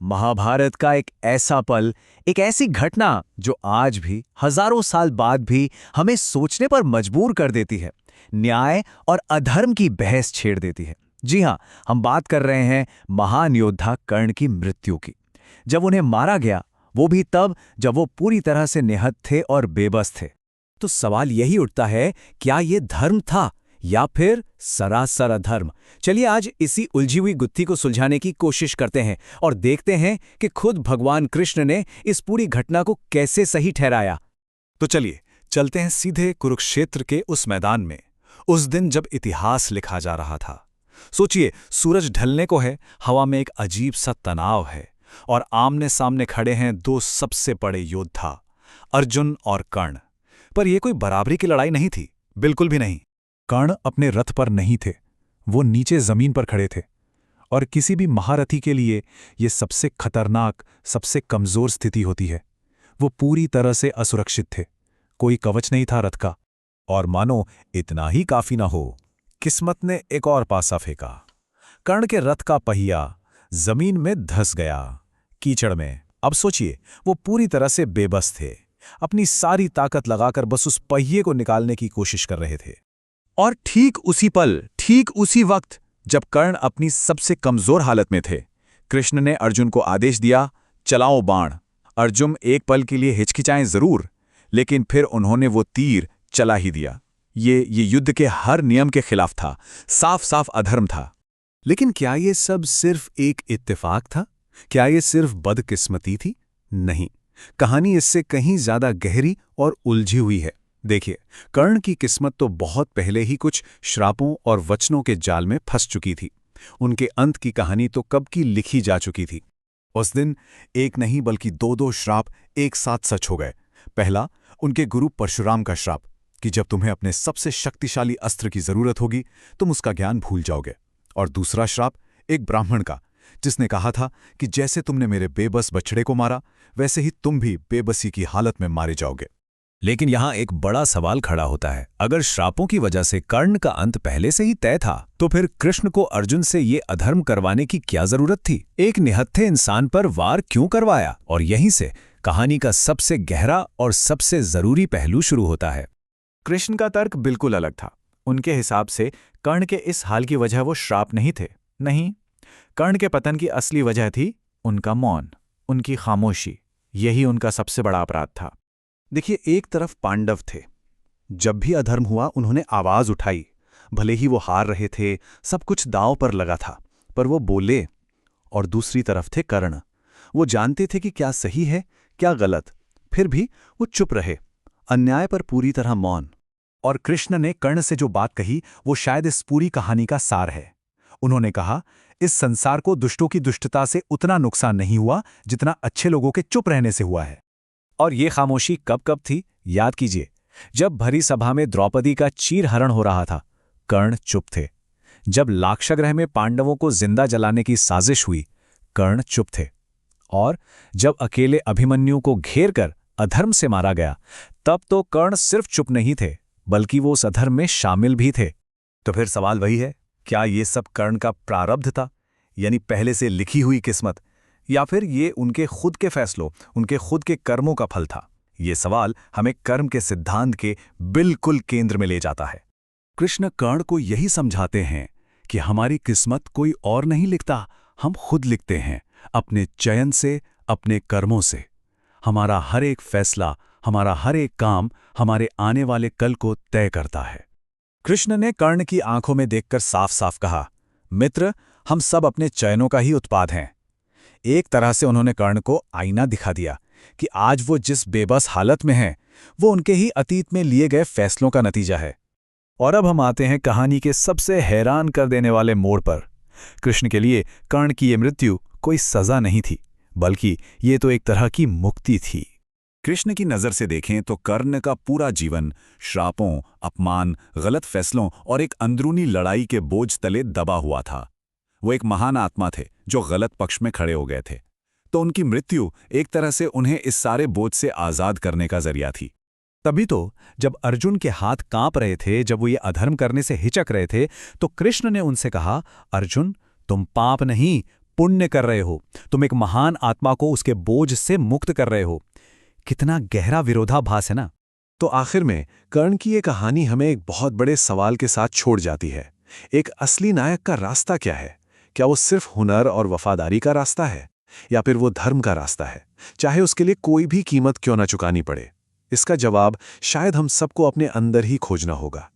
महाभारत का एक ऐसा पल, एक ऐसी घटना जो आज भी हजारों साल बाद भी हमें सोचने पर मजबूर कर देती है, न्याय और अधर्म की बहस छेड़ देती है। जी हां, हम बात कर रहे हैं महान योद्धा कर्ण की मृत्यु की। जब उन्हें मारा गया, वो भी तब जब वो पूरी तरह से निहत थे और बेबस थे। तो सवाल यही उठता है, क्या ये धर्म था या फिर सरासर अधर्म? चलिए आज इसी उलझी हुई गुत्थी को सुलझाने की कोशिश करते हैं और देखते हैं कि खुद भगवान कृष्ण ने इस पूरी घटना को कैसे सही ठहराया। तो चलिए चलते हैं सीधे कुरुक्षेत्र के उस मैदान में, उस दिन जब इतिहास लिखा जा रहा था। सोचिए, सूरज ढलने को है, हवा में एक अजीब सा तनाव है और आमने सामने खड़े हैं दो सबसे बड़े योद्धा, अर्जुन और कर्ण। पर यह कोई बराबरी की लड़ाई नहीं थी, बिल्कुल भी नहीं। कर्ण अपने रथ पर नहीं थे, वो नीचे जमीन पर खड़े थे। और किसी भी महारथी के लिए ये सबसे खतरनाक, सबसे कमजोर स्थिति होती है। वो पूरी तरह से असुरक्षित थे, कोई कवच नहीं था रथ का। और मानो इतना ही काफी ना हो, किस्मत ने एक और पासा फेंका। कर्ण के रथ का पहिया जमीन में धंस गया, कीचड़ में। अब सोचिए, वो पूरी तरह से बेबस थे, अपनी सारी ताकत लगाकर बस उस पहिए को निकालने की कोशिश कर रहे थे। और ठीक उसी पल, ठीक उसी वक्त जब कर्ण अपनी सबसे कमजोर हालत में थे, कृष्ण ने अर्जुन को आदेश दिया, चलाओ बाण। अर्जुन एक पल के लिए हिचकिचाएं जरूर, लेकिन फिर उन्होंने वो तीर चला ही दिया। ये युद्ध के हर नियम के खिलाफ था, साफ साफ अधर्म था। लेकिन क्या ये सब सिर्फ एक इत्तेफाक था? क्या ये सिर्फ बदकिस्मती थी? नहीं, कहानी इससे कहीं ज्यादा गहरी और उलझी हुई है। देखिए, कर्ण की किस्मत तो बहुत पहले ही कुछ श्रापों और वचनों के जाल में फंस चुकी थी। उनके अंत की कहानी तो कब की लिखी जा चुकी थी। उस दिन एक नहीं बल्कि दो श्राप एक साथ सच हो गए। पहला, उनके गुरु परशुराम का श्राप कि जब तुम्हें अपने सबसे शक्तिशाली अस्त्र की जरूरत होगी तुम उसका ज्ञान भूल जाओगे। और दूसरा श्राप एक ब्राह्मण का, जिसने कहा था कि जैसे तुमने मेरे बेबस बछड़े को मारा, वैसे ही तुम भी बेबसी की हालत में मारे जाओगे। लेकिन यहां एक बड़ा सवाल खड़ा होता है, अगर श्रापों की वजह से कर्ण का अंत पहले से ही तय था, तो फिर कृष्ण को अर्जुन से ये अधर्म करवाने की क्या जरूरत थी? एक निहत्थे इंसान पर वार क्यों करवाया? और यहीं से कहानी का सबसे गहरा और सबसे जरूरी पहलू शुरू होता है। कृष्ण का तर्क बिल्कुल अलग था। उनके हिसाब से कर्ण के इस हाल की वजह वो श्राप नहीं थे। नहीं, कर्ण के पतन की असली वजह थी उनका मौन, उनकी खामोशी। यही उनका सबसे बड़ा अपराध था। देखिए, एक तरफ पांडव थे, जब भी अधर्म हुआ उन्होंने आवाज उठाई। भले ही वो हार रहे थे, सब कुछ दांव पर लगा था, पर वो बोले। और दूसरी तरफ थे कर्ण। वो जानते थे कि क्या सही है, क्या गलत, फिर भी वो चुप रहे, अन्याय पर पूरी तरह मौन। और कृष्ण ने कर्ण से जो बात कही वो शायद इस पूरी कहानी का सार है। उन्होंने कहा, इस संसार को दुष्टों की दुष्टता से उतना नुकसान नहीं हुआ जितना अच्छे लोगों के चुप रहने से हुआ है। और ये खामोशी कब कब थी, याद कीजिए। जब भरी सभा में द्रौपदी का चीरहरण हो रहा था, कर्ण चुप थे। जब लाक्षागृह में पांडवों को जिंदा जलाने की साजिश हुई, कर्ण चुप थे। और जब अकेले अभिमन्यु को घेर कर अधर्म से मारा गया, तब तो कर्ण सिर्फ चुप नहीं थे, बल्कि वो उस अधर्म में शामिल भी थे। तो फिर सवाल वही है, क्या ये सब कर्ण का प्रारब्ध था, यानी पहले से लिखी हुई किस्मत, या फिर ये उनके खुद के फैसलों, उनके खुद के कर्मों का फल था? ये सवाल हमें कर्म के सिद्धांत के बिल्कुल केंद्र में ले जाता है। कृष्ण कर्ण को यही समझाते हैं कि हमारी किस्मत कोई और नहीं लिखता, हम खुद लिखते हैं, अपने चयन से, अपने कर्मों से। हमारा हर एक फैसला, हमारा हर एक काम हमारे आने वाले कल को तय करता है। कृष्ण ने कर्ण की आंखों में देखकर साफ साफ कहा, मित्र, हम सब अपने चयनों का ही उत्पाद हैं। एक तरह से उन्होंने कर्ण को आईना दिखा दिया कि आज वो जिस बेबस हालत में हैं, वो उनके ही अतीत में लिए गए फैसलों का नतीजा है। और अब हम आते हैं कहानी के सबसे हैरान कर देने वाले मोड़ पर। कृष्ण के लिए कर्ण की ये मृत्यु कोई सजा नहीं थी, बल्कि ये तो एक तरह की मुक्ति थी। कृष्ण की नज़र से देखें तो कर्ण का पूरा जीवन श्रापों, अपमान, गलत फैसलों और एक अंदरूनी लड़ाई के बोझ तले दबा हुआ था। वो एक महान आत्मा थे जो गलत पक्ष में खड़े हो गए थे, तो उनकी मृत्यु एक तरह से उन्हें इस सारे बोझ से आज़ाद करने का जरिया थी। तभी तो जब अर्जुन के हाथ कांप रहे थे, जब वो ये अधर्म करने से हिचक रहे थे, तो कृष्ण ने उनसे कहा, अर्जुन, तुम पाप नहीं पुण्य कर रहे हो, तुम एक महान आत्मा को उसके बोझ से मुक्त कर रहे हो। कितना गहरा विरोधाभास है ना। तो आखिर में कर्ण की ये कहानी हमें एक बहुत बड़े सवाल के साथ छोड़ जाती है। एक असली नायक का रास्ता क्या है? क्या वो सिर्फ हुनर और वफादारी का रास्ता है, या फिर वो धर्म का रास्ता है, चाहे उसके लिए कोई भी कीमत क्यों ना चुकानी पड़े? इसका जवाब शायद हम सबको अपने अंदर ही खोजना होगा।